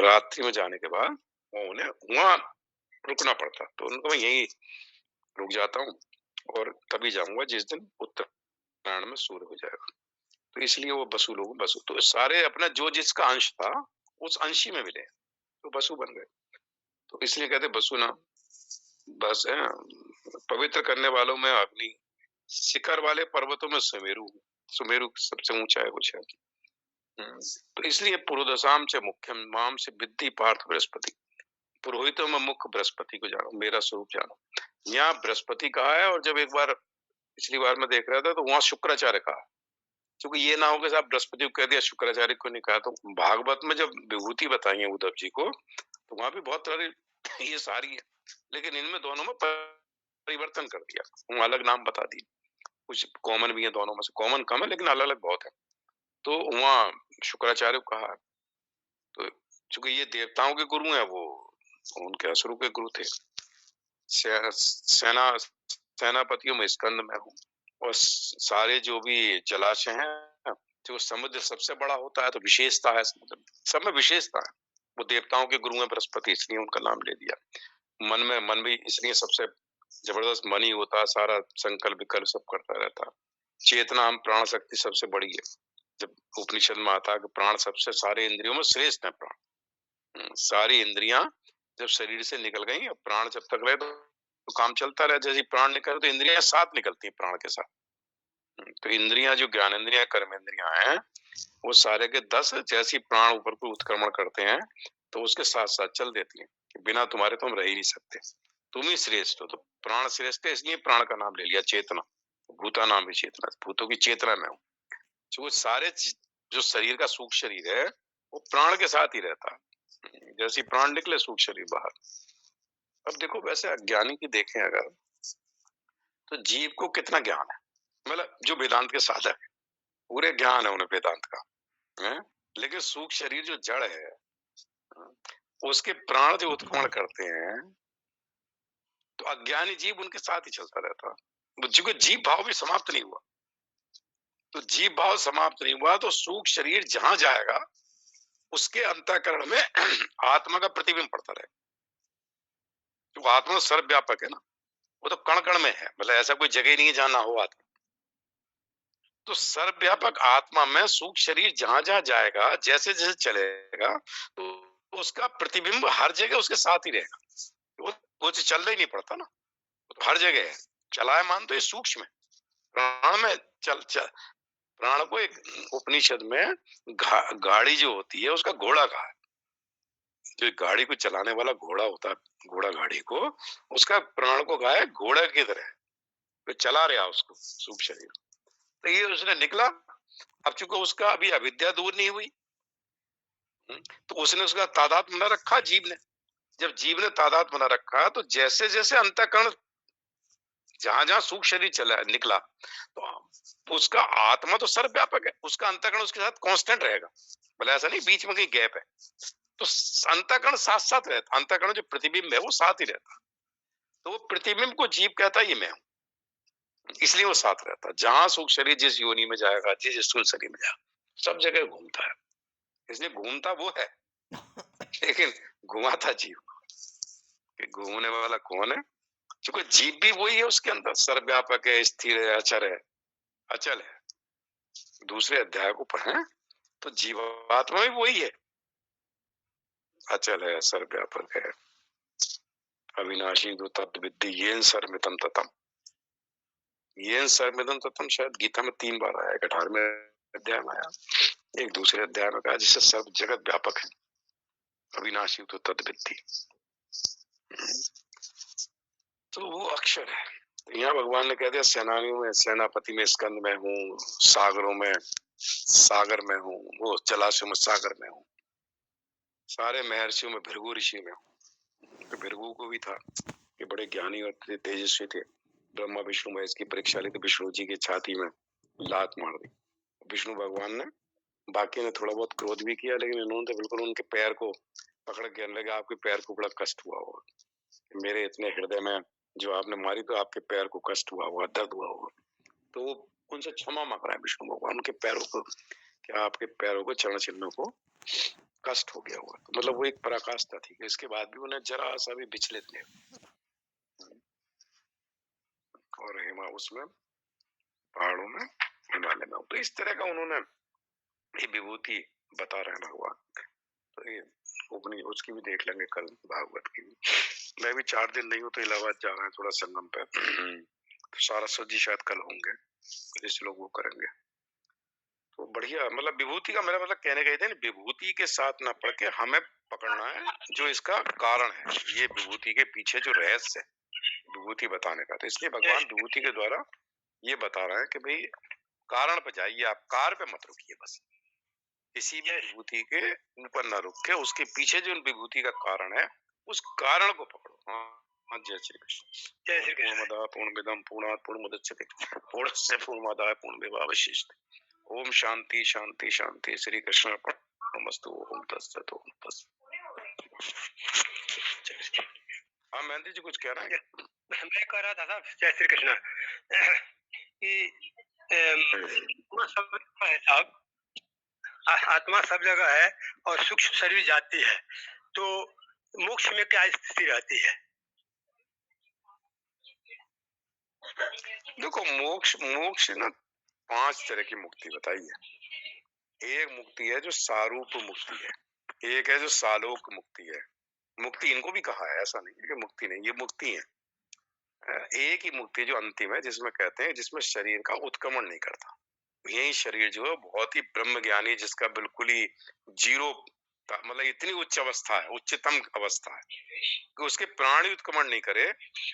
रात्रि में जाने के बाद उन्हें वहां रुकना पड़ता, तो उनको मैं यही रुक जाता हूँ और तभी जाऊंगा जिस दिन उत्तरायण में सूर्य हो जाएगा। तो इसलिए वो बसु लोग बसु तो सारे अपना जो जिसका अंश था उस अंश ही में मिले, तो बसु बन गए। तो इसलिए कहते बसु नाम बस है। पवित्र करने वालों में अग्नि, शिखर वाले पर्वतों में सुमेरु, सुमेरु सबसे ऊंचा है कुछ है। तो इसलिए पुरोदशाम से मुख्यम माम से विद्धि पार्थ बृहस्पति, पुरोहितों में मुख्य बृहस्पति को जानो, मेरा स्वरूप जानो। यहाँ बृहस्पति कहा है, और जब एक बार पिछली बार मैं देख रहा था तो वहां शुक्राचार्य कहा, क्योंकि ये ना हो कि साहब बृहस्पति को कह दिया शुक्राचार्य को नहीं कहा। तो भागवत में जब विभूति बताई है उद्धव जी को, तो वहां भी बहुत तरह ये सारी है, लेकिन इनमें दोनों में परिवर्तन कर दिया, वहां अलग नाम बता दिए। कुछ कॉमन भी है दोनों में से, कॉमन कम है लेकिन अलग अलग बहुत है। तो वहां शुक्राचार्य को कहा, तो चूंकि ये देवताओं के गुरु हैं, वो उनके असुरों के गुरु थे। सेना सेनापतियों में स्कंद में हूँ, और सारे जो भी जलाशय हैं, जो समुद्र सबसे बड़ा होता है तो विशेषता है समुद्र, सब में विशेषता है। वो देवताओं के गुरु हैं बृहस्पति, इसलिए उनका नाम ले दिया। मन भी इसलिए सबसे जबरदस्त मन ही होता है, सारा संकल्प विकल्प सब करता रहता है। चेतना हम प्राण शक्ति सबसे बड़ी है। जब उपनिषद में आता है कि प्राण सबसे, सारे इंद्रियों में श्रेष्ठ है प्राण। सारी इंद्रियां जब शरीर से निकल गई, प्राण जब तक रहे तो काम चलता रहे। जैसे प्राण निकले तो इंद्रियां साथ निकलती है प्राण के साथ। तो इंद्रियां जो ज्ञान इंद्रियां कर्म इंद्रियां हैं, वो सारे के 10 जैसी प्राण ऊपर को उत्क्रमण करते हैं तो उसके साथ साथ चल देती है, बिना तुम्हारे तो हम रह ही नहीं सकते, तुम ही श्रेष्ठ हो। तो प्राण श्रेष्ठ है, इसलिए प्राण का नाम ले लिया। चेतना, भूता नाम भी चेतना, भूतों की चेतना में हूँ। जो सारे जो शरीर का सूक्ष्म शरीर है वो प्राण के साथ ही रहता है, जैसे प्राण निकले सूक्ष्म शरीर बाहर। अब देखो वैसे अज्ञानी की देखें अगर, तो जीव को कितना ज्ञान है, मतलब जो वेदांत के साधक है पूरे ज्ञान है उन्हें वेदांत का है? लेकिन सूक्ष्म शरीर जो जड़ है, उसके प्राण जो उत्क्रमण करते हैं, तो अज्ञानी जीव उनके साथ ही चलता रहता। क्योंकि जीव भाव भी समाप्त नहीं हुआ, तो जीव भाव समाप्त नहीं हुआ तो सूक्ष्म शरीर जहां जाएगा उसके अंतःकरण में आत्मा का प्रतिबिंब पड़ता रहेगा। तो आत्मा सर्वव्यापक है ना, वो तो कण कण में है, मतलब ऐसा कोई जगह नहीं है जहां ना हो आत्मा। तो सर्वव्यापक आत्मा में सूक्ष्म शरीर जहां जहां जाएगा, जैसे जैसे चलेगा, तो उसका प्रतिबिंब हर जगह उसके साथ ही रहेगा। वो कुछ चलना ही नहीं पड़ता ना, तो हर जगह है। चलायमान तो ये सूक्ष्म है, प्राण में चल प्राण को एक उपनिषद में गाड़ी जो होती है उसका घोड़ा कहा है। जो गाड़ी को चलाने वाला घोड़ा होता है, घोड़ा गाड़ी को, उसका प्राण को कहा है घोड़ा की तरह, तो चला रहा उसको सूक्ष्म शरीर। तो ये उसने निकला, अब चूंकि उसका अभी अविद्या दूर नहीं हुई, तो उसने उसका तादाद बना रखा जीव ने। जब जीव ने तादाद बना रखा, तो जैसे जैसे अंतःकरण जहां जहां सूक्ष्म शरीर चला निकला, तो उसका आत्मा तो सर्वव्यापक है, उसका अंतःकरण उसके साथ कांस्टेंट रहेगा, भले ऐसा नहीं बीच में कहीं गैप है। तो अंतःकरण साथ साथ रहता, अंतःकरण जो प्रतिबिंब है वो साथ ही रहता। तो वो प्रतिबिंब को जीव कहता है ये मैं हूं, इसलिए वो साथ रहता। जहां सूक्ष्म शरीर जिस योनि में जाएगा, जिस स्थूल शरीर में जाएगा, सब जगह घूमता है। इसलिए घूमता वो है लेकिन घुमाता जीव। घूमने वाला कौन है? क्योंकि जीव भी वही है, उसके अंदर सर्वव्यापक है, स्थिर है, अचर है, अचल है। दूसरे अध्याय को पढ़ें तो जीवात्मा भी वही है, अचल है, सर्वव्यापक है, अविनाशी तो तत्विद्धि येन सर्वमिदं ततम्। येन सर्वमिदं ततम् शायद गीता में 3 बार आया, 18वें अध्याय में आया, एक दूसरे अध्याय में कहा जिससे सर्व जगत व्यापक है, अविनाशी तो तत्विद्धि। तो वो अक्षर है। तो यहाँ भगवान ने कह दिया सेनानियों में, सेनापति में स्कंद में हूँ, सागरों में सागर में हूँ, वो जलाशयों में सागर में हूँ, सारे महर्षियों में भृगु ऋषि में हूँ। तो भृगु को भी था कि बड़े ज्ञानी और तेजस्वी थे। ब्रह्मा विष्णु महेश की परीक्षा ली तो विष्णु जी की छाती में लात मार दी। विष्णु भगवान ने, बाकी ने थोड़ा बहुत क्रोध भी किया, लेकिन इन्होंने तो बिल्कुल उनके पैर को पकड़ के कहने लगा आपके पैर को बड़ा कष्ट हुआ होगा, मेरे इतने हृदय में जो आपने मारी तो आपके पैर को कष्ट हुआ होगा, दर्द हुआ होगा। तो वो उनसे क्षमा मांग रहा है विष्णु भगवान, उनके पैरों को, क्या आपके पैरों को, चरण चिन्हों को कष्ट हो गया हुआ। तो मतलब वो एक पराकाष्ठा थी कि इसके बाद भी उन्हें जरा सा भी विचलित नहीं। और उसमें पहाड़ों में, हिमालय में, तो इस तरह का उन्होंने ये विभूति बता रहे हैं भगवान। तो ये उपनी उसकी भी देख लेंगे कल, भागवत की भी। मैं भी 4 दिन नहीं हूँ तो इलाहाबाद जा रहे हैं थोड़ा संगम पे। तो सारस्वत जी शायद कल होंगे, जिस लोग वो करेंगे। तो बढ़िया, मतलब विभूति का मेरा मतलब कहने का ये था, विभूति के साथ ना पढ़ के हमें पकड़ना है जो इसका कारण है, ये विभूति के पीछे जो रहस्य है विभूति बताने का। तो इसलिए भगवान विभूति के द्वारा ये बता रहे हैं कि भाई कारण पे जाइए, आप कार पे मत रुकिए, बस किसी भी विभूति के ऊपर ना रुक के उसके पीछे जो विभूति का कारण है उस कारण को पकड़ो। हाँ, जय श्री कृष्ण। जय श्री कृष्ण। पूर्णमदः पूर्णमिदं पूर्णात् पूर्णमुदच्यते पूर्णस्य पूर्णमादाय पूर्णमेवावशिष्यते। ओम शांति शांति शांति। श्री कृष्ण अर्पणमस्तु। ओम तत्सत्। ओम तत्सत्। हाँ मेहंदी जी कुछ कह रहे हैं? मैं कह रहा था साहब, जय श्री कृष्ण, साहब आत्मा सब जगह है और सूक्ष्म शरीर जाती है, तो मोक्ष में क्या स्थिति रहती है? देखो मोक्ष, मोक्ष ना 5 तरह की मुक्ति बताई है। एक मुक्ति है जो सारूप मुक्ति है, एक है जो सालोक मुक्ति है। मुक्ति इनको भी कहा है, ऐसा नहीं है कि मुक्ति नहीं, ये मुक्ति है। एक ही मुक्ति जो अंतिम है, जिसमें कहते हैं जिसमें शरीर का उत्क्रमण नहीं करता। यही शरीर जो है बहुत ही ब्रह्म ज्ञानी, जिसका बिल्कुल ही जीरो, मतलब इतनी उच्च अवस्था है, उच्चतम अवस्था है कि उसके प्राण ही उत्क्रमण नहीं करे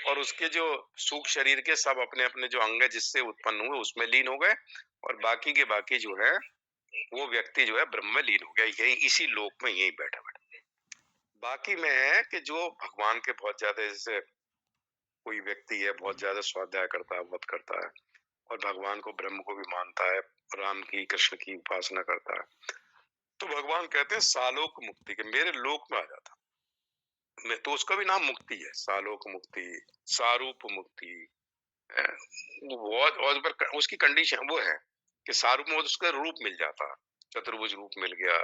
और उसके जो सूक्ष्म शरीर के सब अपने अपने जो अंग जिससे उत्पन्न हुए उसमें लीन हो गए और बाकी के बाकी जो है वो व्यक्ति जो है ब्रह्म में लीन हो गया, यही इसी लोक में यही बैठा बैठा। बाकी में है कि जो भगवान के बहुत ज्यादा, जैसे कोई व्यक्ति है बहुत ज्यादा स्वाध्याय करता है, व्रत करता है और भगवान को ब्रह्म को भी मानता है, राम की कृष्ण की उपासना करता है, तो भगवान कहते हैं सालोक मुक्ति के मेरे लोक में आ जाता। मैं तो उसका भी नाम मुक्ति है, सालोक मुक्ति, सारूप मुक्ति। और उसकी कंडीशन वो है कि सारूप में उसका रूप मिल जाता, चतुर्भुज रूप मिल गया,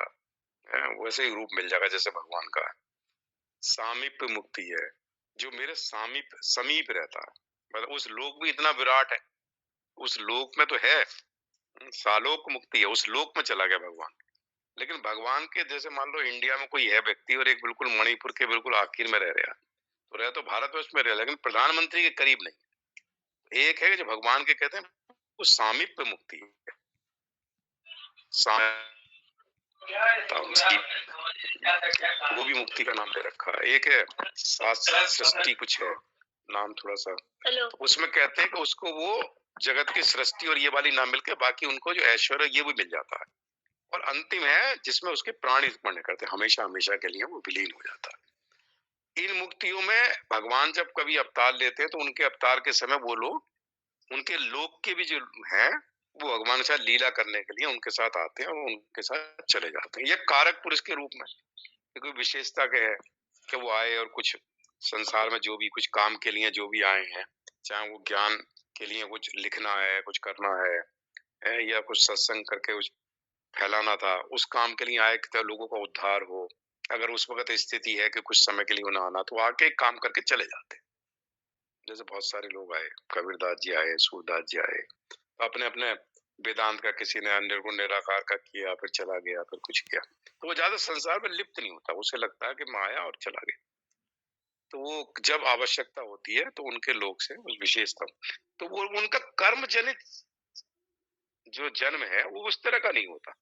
वैसे ही रूप मिल जाएगा जैसे भगवान का है। सामीप्य मुक्ति है, जो मेरे समीप रहता है, मतलब उस लोक भी इतना विराट है, उस लोक में तो है। सालोक मुक्ति है, उस लोक में चला गया भगवान। लेकिन भगवान के जैसे मान लो इंडिया में कोई है व्यक्ति और एक बिल्कुल मणिपुर के बिल्कुल आखिर में रह रहा है, तो रह तो भारतवर्ष में रह, लेकिन प्रधानमंत्री के करीब नहीं। एक है जो भगवान के कहते हैं वो सामीप्य मुक्ति है। वो भी मुक्ति का नाम दे रखा है। एक है सृष्टि, कुछ है नाम थोड़ा सा, तो उसमें कहते हैं कि उसको वो जगत की सृष्टि और ये वाली नाम मिलके बाकी उनको जो ऐश्वर्य ये भी मिल जाता है। और अंतिम है जिसमें उसके प्राण उत्पन्न करते हैं, हमेशा हमेशा के लिए वो विलीन हो जाता है। इन मुक्तियों में भगवान जब कभी अवतार लेते हैं तो उनके अवतार के समय वो लोग उनके लोक के भी जो हैं वो भगवान के साथ लीला करने के लिए उनके साथ आते हैं और उनके साथ चले जाते हैं। ये कारक पुरुष के रूप में कोई विशेषता के है कि वो आए और कुछ संसार में जो भी कुछ काम के लिए जो भी आए हैं, चाहे वो ज्ञान के लिए कुछ लिखना है, कुछ करना है या कुछ सत्संग करके कुछ फैलाना था, उस काम के लिए आए कि लोगों का उद्धार हो। अगर उस वक्त स्थिति है कि कुछ समय के लिए उन्हें आना, तो आके काम करके चले जाते। जैसे बहुत सारे लोग आए, कबीरदास जी आए, सूरदास जी आए, अपने अपने वेदांत का, किसी ने निर्गुण निराकार का किया, फिर चला गया, फिर कुछ किया, तो वो ज्यादा संसार में लिप्त नहीं होता, उसे लगता है कि मैं आया और चला गया। तो वो जब आवश्यकता होती है तो उनके लोग से उस विशेषता, तो वो उनका कर्म जनित जो जन्म है वो उस तरह का नहीं होता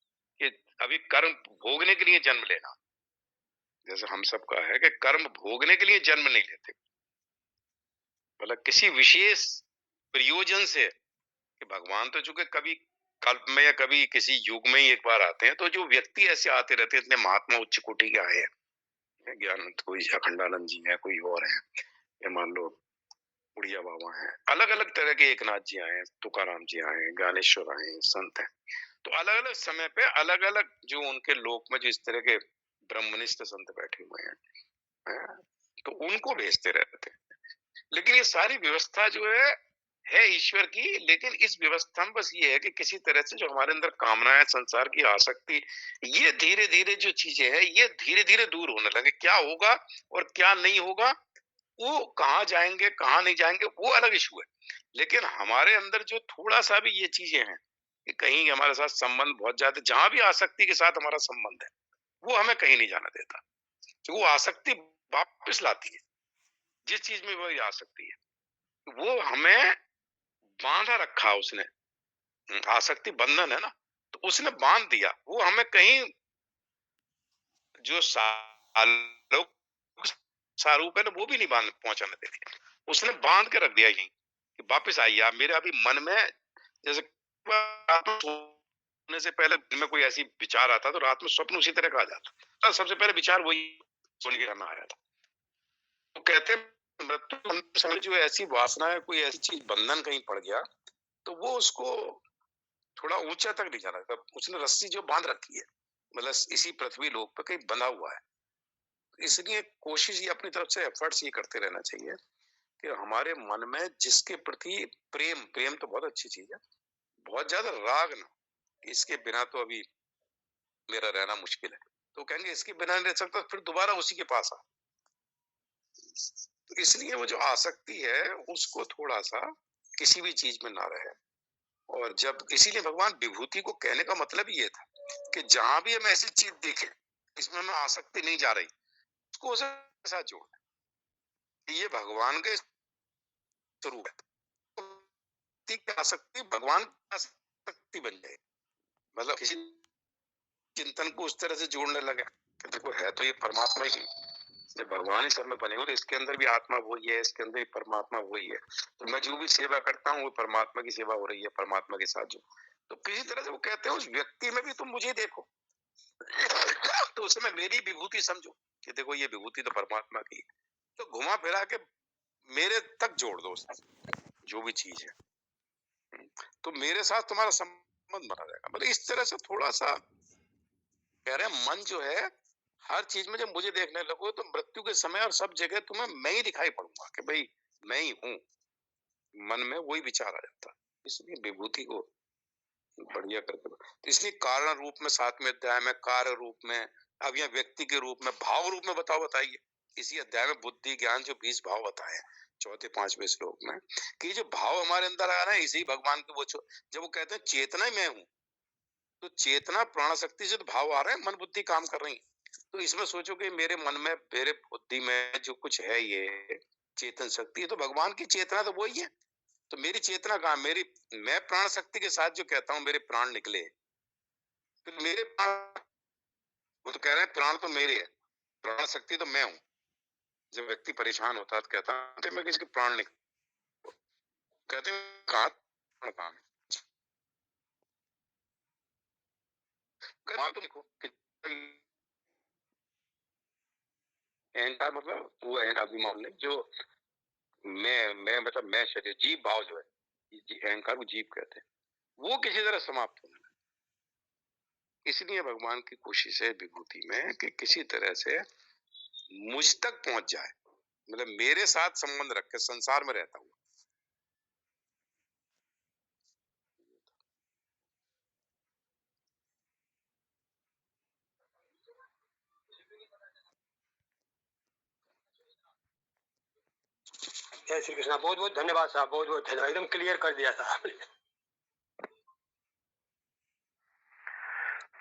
कि अभी कर्म भोगने के लिए जन्म लेना, जैसे हम सबका है कि कर्म भोगने के लिए जन्म नहीं लेते, मतलब किसी विशेष प्रयोजन से, कि भगवान तो चूंकि कभी कल्प में या कभी किसी युग में ही एक बार आते हैं, तो जो व्यक्ति ऐसे आते रहते हैं, इतने महात्मा उच्च कोटि के आए हैं, ज्ञान कोई अखंडानंद जी है, कोई और है, या मान लो उड़िया बाबा हैं, अलग अलग तरह के एकनाथ जी आए, तुकाराम जी आए, ज्ञानेश्वर आए, संत हैं। तो अलग अलग समय पे अलग अलग जो उनके लोक में जो इस तरह के ब्रह्मनिष्ठ संत बैठे हुए हैं, तो उनको भेजते रहते हैं। लेकिन ये सारी व्यवस्था जो है है ईश्वर की, लेकिन इस व्यवस्था में बस ये है कि किसी तरह से जो हमारे अंदर कामनाएं, संसार की आसक्ति, ये धीरे धीरे जो चीजें हैं ये धीरे धीरे दूर होने लगे। क्या होगा और क्या नहीं होगा, वो कहाँ जाएंगे कहाँ नहीं जाएंगे वो अलग इशू है। लेकिन हमारे अंदर जो थोड़ा सा भी ये चीजें हैं कि कहीं हमारे साथ संबंध बहुत ज्यादा, जहां भी आसक्ति के साथ हमारा संबंध है वो हमें कहीं नहीं जाना देता, तो वो आसक्ति वापस लाती है। जिस चीज में वो आसक्ति है वो हमें बांधा रखा उसने, आसक्ति बंधन है ना, तो उसने बांध दिया, वो हमें कहीं जो सालों सारूप है ना वो भी नहीं बांध पहुंचाने दे रही, उसने बांध के रख दिया यहीं कि वापस आइए आप मेरे। अभी मन में जैसे रात में सोने से पहले दिल में कोई ऐसी विचार आता तो रात में स्वप्न उसी तरह का आ जाता, तो सबसे पहले विचार वही सोने के में आया था। तो कहते हैं मृत्यु समय जो ऐसी वासना है, कोई ऐसी चीज बंधन कहीं पड़ गया तो वो उसको थोड़ा ऊंचा तक नहीं जाना, तब उसने रस्सी जो बांध रखी है मतलब इसी पृथ्वी लोक पे कहीं बंधा हुआ है। इसलिए कोशिश ये अपनी तरफ से एफर्ट्स ये करते रहना चाहिए कि हमारे मन में जिसके प्रति प्रेम, प्रेम तो बहुत अच्छी चीज है, बहुत ज्यादा राग ना, इसके बिना तो अभी मेरा रहना मुश्किल है, तो कहेंगे इसके बिना नहीं रह सकता फिर दोबारा उसी के पास आ। तो इसलिए वो जो आसक्ति है उसको थोड़ा सा किसी भी चीज में ना रहे। और जब इसीलिए भगवान विभूति को कहने का मतलब ये था कि जहां भी हम ऐसी चीज देखें इसमें हमें आसक्ति नहीं जा रही, उसको उसके साथ जोड़, ये भगवान के स्वरूप है। आसक्ति भगवान की आसक्ति बन जाए, मतलब किसी चिंतन को उस तरह से जोड़ने लगे कि देखो है तो ये परमात्मा ही, जब भगवान ही सब में बने हो तो इसके अंदर भी आत्मा वही है, इसके अंदर भी परमात्मा वही है, तो मैं जो भी सेवा करता हूँ वो परमात्मा की सेवा हो रही है परमात्मा के साथ जो। तो किसी तरह से वो कहते हैं उस व्यक्ति में भी तुम मुझे देखो तो उस समय मेरी विभूति समझो कि देखो ये विभूति तो परमात्मा की है, तो घुमा फिरा के मेरे तक जोड़ दो जो भी चीज है, तो मेरे साथ तुम्हारा संबंध बना रहेगा। मतलब इस तरह से थोड़ा सा कह रहे हैं मन जो है हर चीज में जब मुझे देखने लगो तो मृत्यु के समय और सब जगह तुम्हें मैं ही दिखाई पड़ूंगा कि भाई मैं ही हूँ, मन में वही विचार आ जाता। इसलिए विभूति को बढ़िया करके तो इसलिए कारण रूप में 7वें अध्याय में, कार्य रूप में, अब यह व्यक्ति के रूप में, भाव रूप में बताइए इसी अध्याय में बुद्धि ज्ञान जो 20 भाव बताए हैं चौथे 5वें श्लोक में, कि जो भाव हमारे अंदर आ रहा है इसी भगवान के वो जब वो कहते हैं चेतना मैं हूँ, तो चेतना प्राण शक्ति से तो भाव आ रहे हैं, मन बुद्धि काम कर रही है। तो इसमें सोचो कि मेरे मन में मेरे बुद्धि में जो कुछ है ये चेतन शक्ति है, तो भगवान की चेतना तो वही है, तो मेरी चेतना कहाँ, मेरी मैं प्राण शक्ति के साथ जो कहता हूँ मेरे प्राण निकले, तो मेरे प्राण, वो तो कह रहे हैं प्राण तो मेरे है, प्राण शक्ति तो मैं हूँ। जब व्यक्ति परेशान होता है तो कहता है मैं किसके प्राण निकले, कहते हैं कहाँ कहाँ तो देखो अहंकार, मतलब वो अहंकार भी मान ले जो मैं मतलब मैं शरीर जीव भाव जो है, अहंकार को जीव कहते हैं, वो किसी तरह समाप्त होने लगे। इसलिए भगवान की कोशिश है विभूति में कि किसी तरह से मुझ तक पहुंच जाए, मतलब मेरे साथ संबंध रख के संसार में रहता हूँ। जय श्री कृष्णा। बहुत बहुत धन्यवाद साहब, बहुत बहुत धन्यवाद, एकदम क्लियर कर दिया साहब।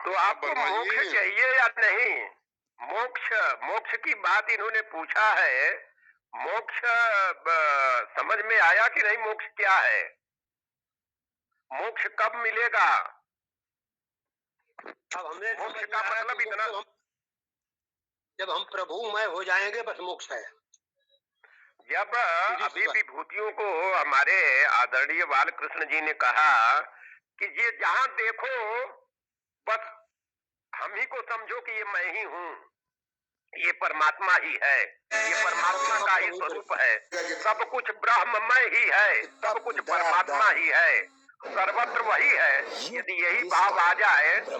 तो आपको मोक्ष चाहिए या नहीं? मोक्ष, मोक्ष की बात इन्होंने पूछा है, मोक्ष समझ में आया कि नहीं? मोक्ष क्या है? मोक्ष कब मिलेगा? अब हमने मोक्ष का मतलब इतना, जब हम प्रभुमय हो जाएंगे बस मोक्ष है। जब अभी विभूतियों को हमारे आदरणीय बालकृष्ण जी ने कहा कि ये जहां देखो बस हम ही को समझो कि ये मैं ही हूँ, ये परमात्मा ही है, ये परमात्मा का ही स्वरूप है, सब कुछ ब्रह्ममय ही है, सब कुछ परमात्मा ही है, सर्वत्र वही है। यदि यही भाव आ जाए तो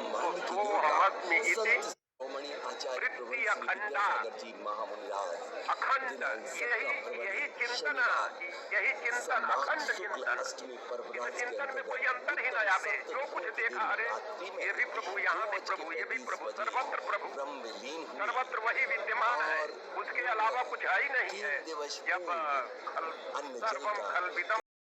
हमस्मि इति शिरोमणि आचार्य वृत्ति प्रभु श्री अखंडा, विद्यासागर जी महामुनिराज अखंड, दिनांक 17 यही फरवरी चिंतन, शनिवार यही चिंतन, सम्माद अखंड शुक्ल चिंतन। अष्टमी इस पर्वराज के चिंतन में कोई अंतर्गत अंतर ही न उत्तम आवे। सप्त जो कुछ घोर देखा, दिन अरे रात्रि में ये भी प्रभु, यहाँ भी 2 प्रभु, ये भी 35 प्रभु, बजे सर्वत्र प्रभु, ब्रह्म में लीन हुई सर्वत्र वही विद्यमान है, और उसके अलावा कुछ है ही नहीं है। 3 दिवस जब पूर्व अन्न जल सर्वम का खल्विदम